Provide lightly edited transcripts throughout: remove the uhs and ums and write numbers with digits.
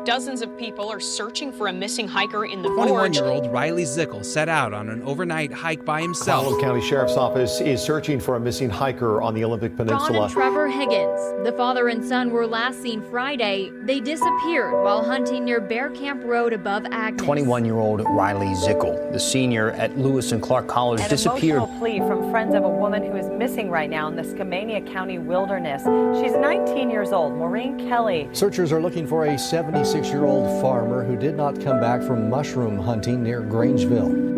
Dozens of people are searching for a missing hiker in the gorge. 21-year-old Riley Zickel set out on an overnight hike by himself. Colorado County Sheriff's Office is searching for a missing hiker on the Olympic Peninsula. Ron and Trevor Higgins, the father and son, were last seen Friday. They disappeared while hunting near Bear Camp Road above Agnes. 21-year-old Riley Zickel, the senior at Lewis and Clark College, disappeared. An emotional plea from friends of a woman who is missing right now in the Skamania County wilderness. She's 19 years old, Maureen Kelly. Searchers are looking for a 76-year-old farmer who did not come back from mushroom hunting near Grangeville.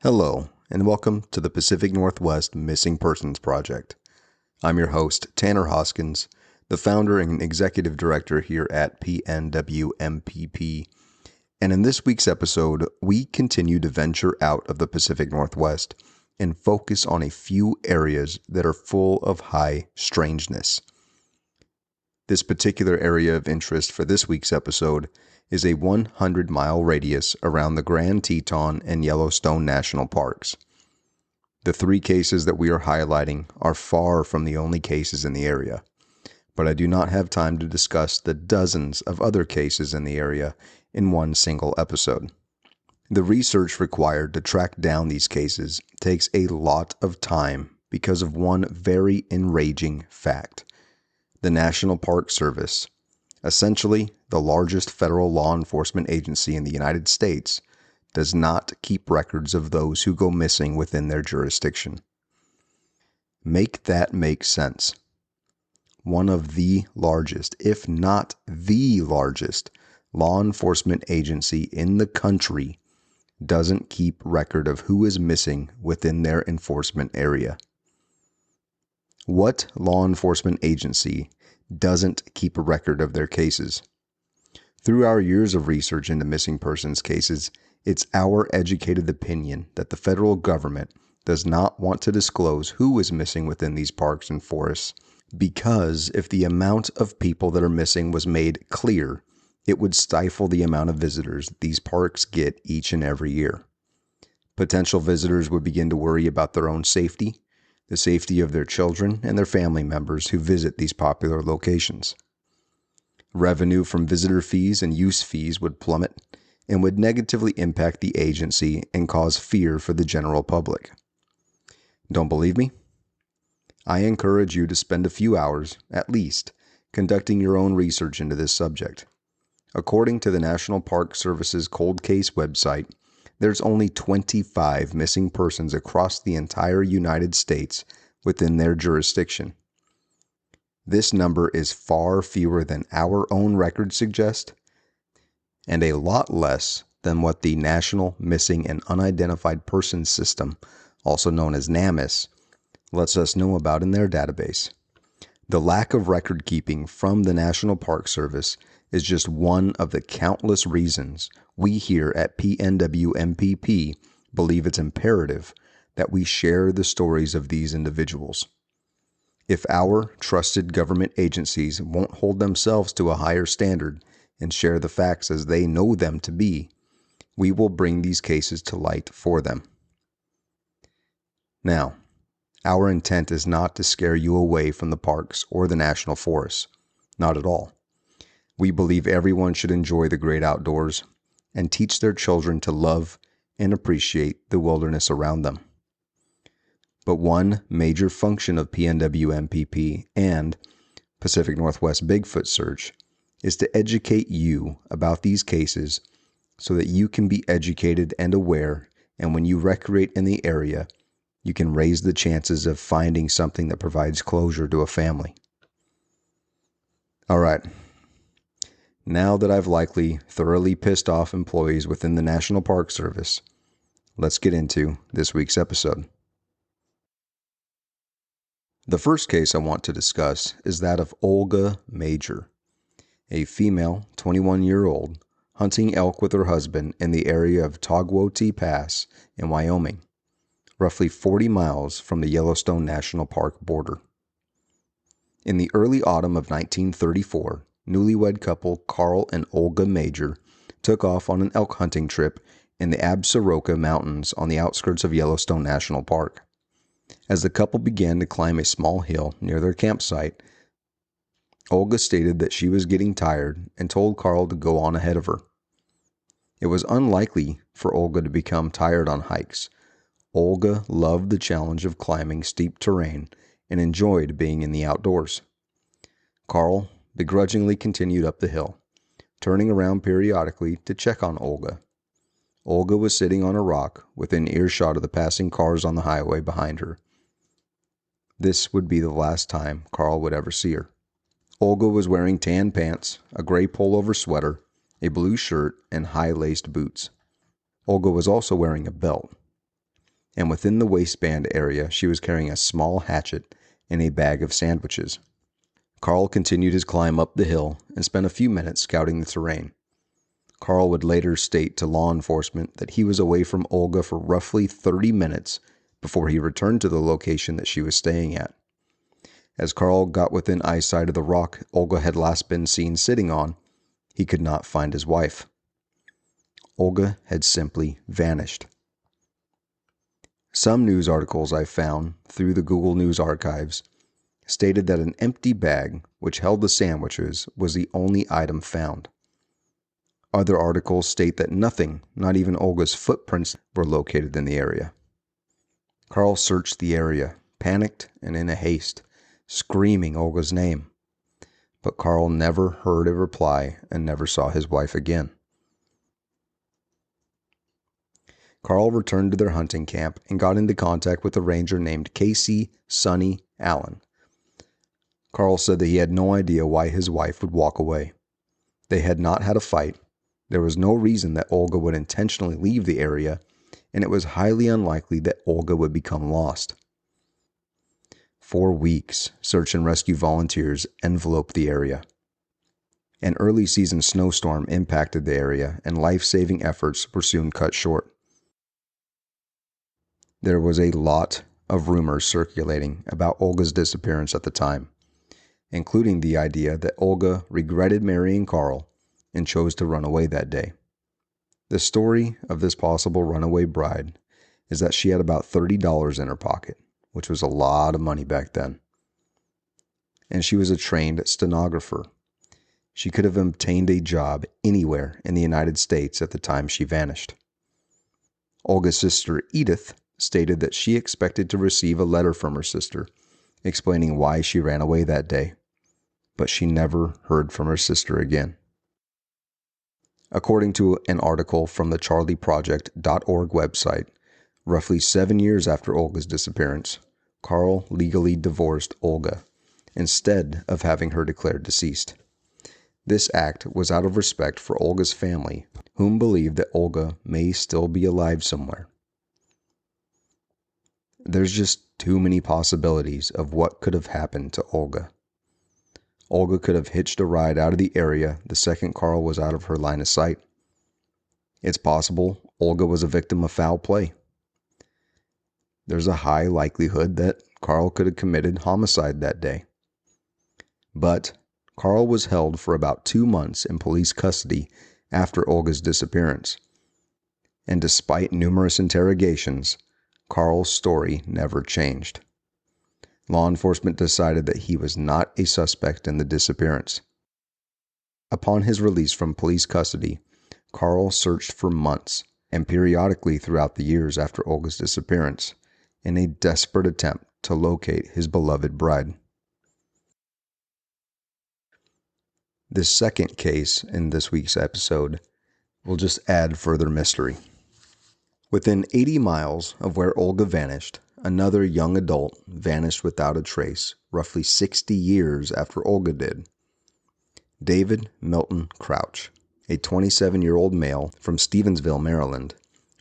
Hello, and welcome to the Pacific Northwest Missing Persons Project. I'm your host, Tanner Hoskins, the founder and executive director here at PNWMPP. And in this week's episode, we continue to venture out of the Pacific Northwest and focus on a few areas that are full of high strangeness. This particular area of interest for this week's episode is a 100-mile radius around the Grand Teton and Yellowstone National Parks. The three cases that we are highlighting are far from the only cases in the area, but I do not have time to discuss the dozens of other cases in the area in one single episode. The research required to track down these cases takes a lot of time because of one very enraging fact. The National Park Service, essentially the largest federal law enforcement agency in the United States, does not keep records of those who go missing within their jurisdiction. Make that make sense. One of the largest, if not the largest, law enforcement agency in the country doesn't keep record of who is missing within their enforcement area. What law enforcement agency doesn't keep a record of their cases? Through our years of research into missing persons cases, it's our educated opinion that the federal government does not want to disclose who is missing within these parks and forests, because if the amount of people that are missing was made clear, it would stifle the amount of visitors these parks get each and every year. Potential visitors would begin to worry about their own safety, the safety of their children and their family members who visit these popular locations. Revenue from visitor fees and use fees would plummet and would negatively impact the agency and cause fear for the general public. Don't believe me? I encourage you to spend a few hours, at least, conducting your own research into this subject. According to the National Park Service's Cold Case website, there's only 25 missing persons across the entire United States within their jurisdiction. This number is far fewer than our own records suggest, and a lot less than what the National Missing and Unidentified Persons System, also known as NamUs, lets us know about in their database. The lack of record keeping from the National Park Service is just one of the countless reasons we here at PNWMPP believe it's imperative that we share the stories of these individuals. If our trusted government agencies won't hold themselves to a higher standard and share the facts as they know them to be, we will bring these cases to light for them. Now, our intent is not to scare you away from the parks or the national forests. Not at all. We believe everyone should enjoy the great outdoors and teach their children to love and appreciate the wilderness around them. But one major function of PNWMPP and Pacific Northwest Bigfoot Search is to educate you about these cases so that you can be educated and aware, and when you recreate in the area, you can raise the chances of finding something that provides closure to a family. All right. Now that I've likely thoroughly pissed off employees within the National Park Service, let's get into this week's episode. The first case I want to discuss is that of Olga Major, a female 21-year-old hunting elk with her husband in the area of Togwotee Pass in Wyoming, roughly 40 miles from the Yellowstone National Park border. In the early autumn of 1934, newlywed couple Carl and Olga Major took off on an elk hunting trip in the Absaroka Mountains on the outskirts of Yellowstone National Park. As the couple began to climb a small hill near their campsite, Olga stated that she was getting tired and told Carl to go on ahead of her. It was unlikely for Olga to become tired on hikes. Olga loved the challenge of climbing steep terrain and enjoyed being in the outdoors. Carl begrudgingly continued up the hill, turning around periodically to check on Olga. Olga was sitting on a rock within earshot of the passing cars on the highway behind her. This would be the last time Carl would ever see her. Olga was wearing tan pants, a gray pullover sweater, a blue shirt, and high-laced boots. Olga was also wearing a belt, and within the waistband area she was carrying a small hatchet and a bag of sandwiches. Carl continued his climb up the hill and spent a few minutes scouting the terrain. Carl would later state to law enforcement that he was away from Olga for roughly 30 minutes before he returned to the location that she was staying at. As Carl got within eyesight of the rock Olga had last been seen sitting on, he could not find his wife. Olga had simply vanished. Some news articles I found through the Google News archives stated that an empty bag which held the sandwiches was the only item found. Other articles state that nothing, not even Olga's footprints, were located in the area. Carl searched the area, panicked and in a haste, screaming Olga's name. But Carl never heard a reply and never saw his wife again. Carl returned to their hunting camp and got into contact with a ranger named Casey Sonny Allen. Carl said that he had no idea why his wife would walk away. They had not had a fight. There was no reason that Olga would intentionally leave the area, and it was highly unlikely that Olga would become lost. For weeks, search and rescue volunteers enveloped the area. An early season snowstorm impacted the area, and life-saving efforts were soon cut short. There was a lot of rumors circulating about Olga's disappearance at the time, including the idea that Olga regretted marrying Carl and chose to run away that day. The story of this possible runaway bride is that she had about $30 in her pocket, which was a lot of money back then. And she was a trained stenographer. She could have obtained a job anywhere in the United States at the time she vanished. Olga's sister Edith stated that she expected to receive a letter from her sister explaining why she ran away that day, but she never heard from her sister again. According to an article from the charlieproject.org website, roughly 7 years after Olga's disappearance, Carl legally divorced Olga instead of having her declared deceased. This act was out of respect for Olga's family, whom believed that Olga may still be alive somewhere. There's just too many possibilities of what could have happened to Olga. Olga could have hitched a ride out of the area the second Carl was out of her line of sight. It's possible Olga was a victim of foul play. There's a high likelihood that Carl could have committed homicide that day. But Carl was held for about 2 months in police custody after Olga's disappearance. And despite numerous interrogations, Carl's story never changed. Law enforcement decided that he was not a suspect in the disappearance. Upon his release from police custody, Carl searched for months and periodically throughout the years after Olga's disappearance in a desperate attempt to locate his beloved bride. This second case in this week's episode will just add further mystery. Within 80 miles of where Olga vanished, another young adult vanished without a trace roughly 60 years after Olga did. David Milton Crouch, a 27-year-old male from Stevensville, Maryland,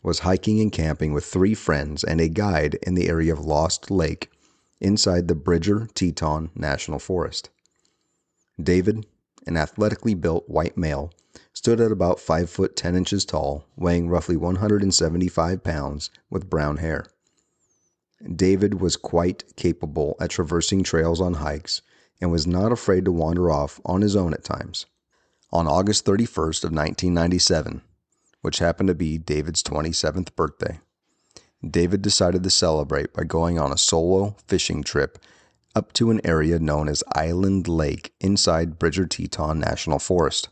was hiking and camping with 3 friends and a guide in the area of Lost Lake inside the Bridger-Teton National Forest. David, an athletically built white male, stood at about 5 foot 10 inches tall, weighing roughly 175 pounds with brown hair. David was quite capable at traversing trails on hikes and was not afraid to wander off on his own at times. On August 31st of 1997, which happened to be David's 27th birthday, David decided to celebrate by going on a solo fishing trip up to an area known as Island Lake inside Bridger-Teton National Forest.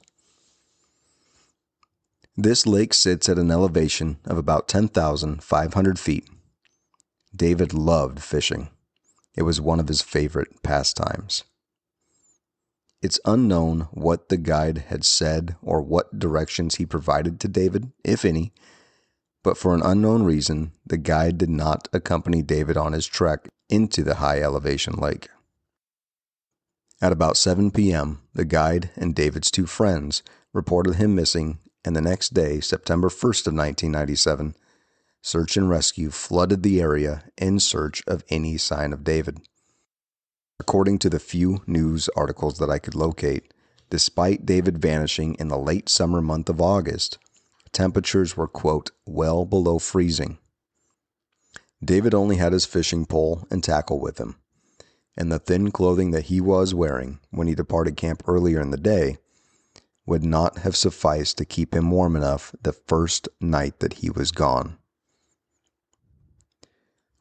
This lake sits at an elevation of about 10,500 feet. David loved fishing. It was one of his favorite pastimes. It's unknown what the guide had said or what directions he provided to David, if any, but for an unknown reason, the guide did not accompany David on his trek into the high elevation lake. At about 7 p.m., the guide and David's two friends reported him missing, and the next day, September 1st of 1997, search and rescue flooded the area in search of any sign of David. According to the few news articles that I could locate, despite David vanishing in the late summer month of August, temperatures were, quote, well below freezing. David only had his fishing pole and tackle with him, and the thin clothing that he was wearing when he departed camp earlier in the day would not have sufficed to keep him warm enough the first night that he was gone.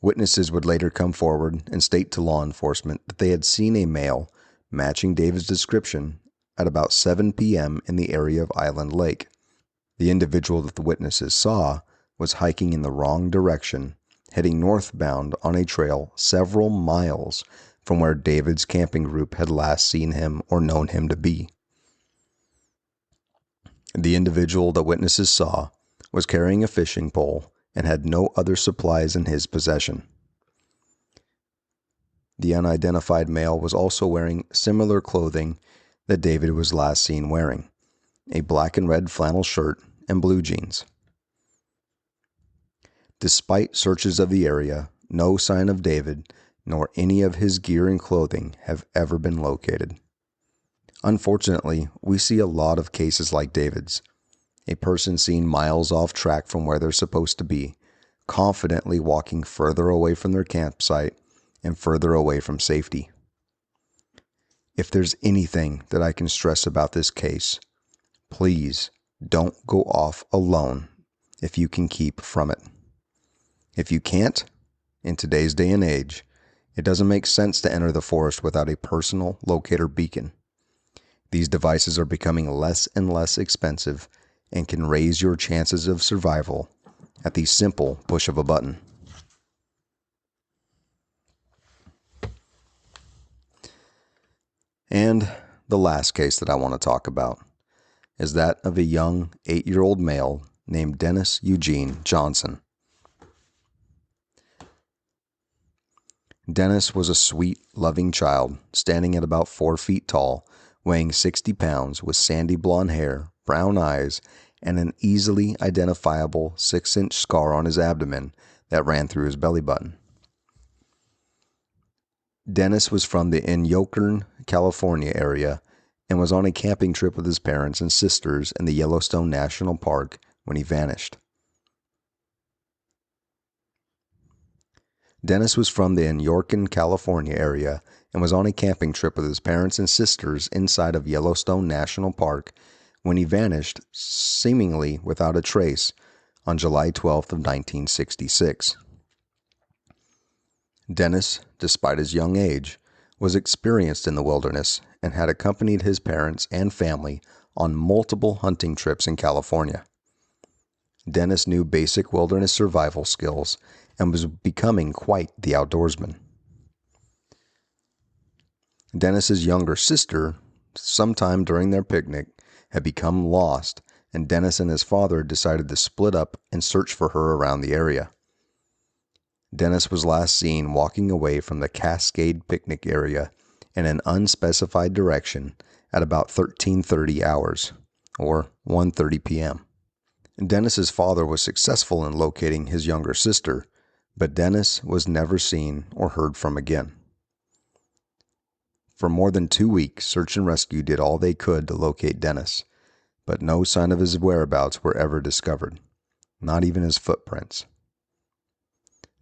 Witnesses would later come forward and state to law enforcement that they had seen a male matching David's description at about 7 p.m. in the area of Island Lake. The individual that the witnesses saw was hiking in the wrong direction, heading northbound on a trail several miles from where David's camping group had last seen him or known him to be. The individual that witnesses saw was carrying a fishing pole and had no other supplies in his possession. The unidentified male was also wearing similar clothing that David was last seen wearing, a black and red flannel shirt and blue jeans. Despite searches of the area, no sign of David nor any of his gear and clothing have ever been located. Unfortunately, we see a lot of cases like David's. A person seen miles off track from where they're supposed to be, confidently walking further away from their campsite and further away from safety. If there's anything that I can stress about this case, please don't go off alone if you can keep from it. If you can't, in today's day and age, it doesn't make sense to enter the forest without a personal locator beacon. These devices are becoming less and less expensive and can raise your chances of survival at the simple push of a button. And the last case that I want to talk about is that of a young 8-year-old male named Dennis Eugene Johnson. Dennis was a sweet, loving child, standing at about 4 feet tall, weighing 60 pounds, with sandy blonde hair, brown eyes, and an easily identifiable 6-inch scar on his abdomen that ran through his belly button. Dennis was from the Yellowstone, California area and was on a camping trip with his parents and sisters in the Yellowstone National Park when he vanished. Dennis was from the Yellowstone, California area and was on a camping trip with his parents and sisters inside of Yellowstone National Park when he vanished, seemingly without a trace, on July 12th of 1966. Dennis, despite his young age, was experienced in the wilderness and had accompanied his parents and family on multiple hunting trips in California. Dennis knew basic wilderness survival skills and was becoming quite the outdoorsman. Dennis's younger sister, sometime during their picnic, had become lost, and Dennis and his father decided to split up and search for her around the area. Dennis was last seen walking away from the Cascade picnic area in an unspecified direction at about 13:30 hours, or 1:30 p.m. Dennis's father was successful in locating his younger sister, but Dennis was never seen or heard from again. For more than 2 weeks, search and rescue did all they could to locate Dennis, but no sign of his whereabouts were ever discovered, not even his footprints.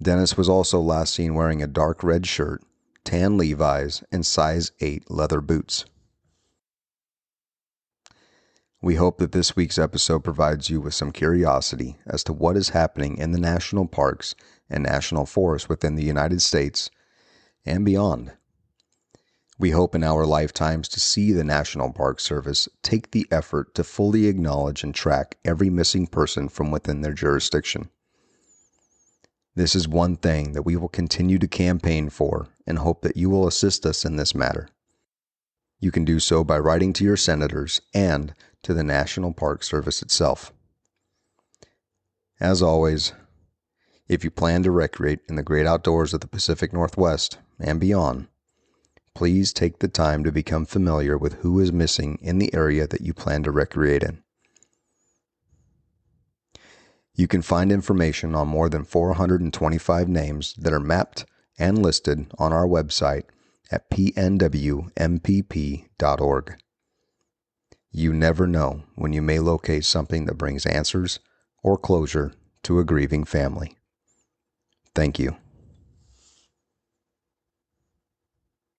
Dennis was also last seen wearing a dark red shirt, tan Levi's, and size 8 leather boots. We hope that this week's episode provides you with some curiosity as to what is happening in the national parks and national forests within the United States and beyond. We hope in our lifetimes to see the National Park Service take the effort to fully acknowledge and track every missing person from within their jurisdiction. This is one thing that we will continue to campaign for and hope that you will assist us in this matter. You can do so by writing to your senators and to the National Park Service itself. As always, if you plan to recreate in the great outdoors of the Pacific Northwest and beyond, please take the time to become familiar with who is missing in the area that you plan to recreate in. You can find information on more than 425 names that are mapped and listed on our website at pnwmpp.org. You never know when you may locate something that brings answers or closure to a grieving family. Thank you.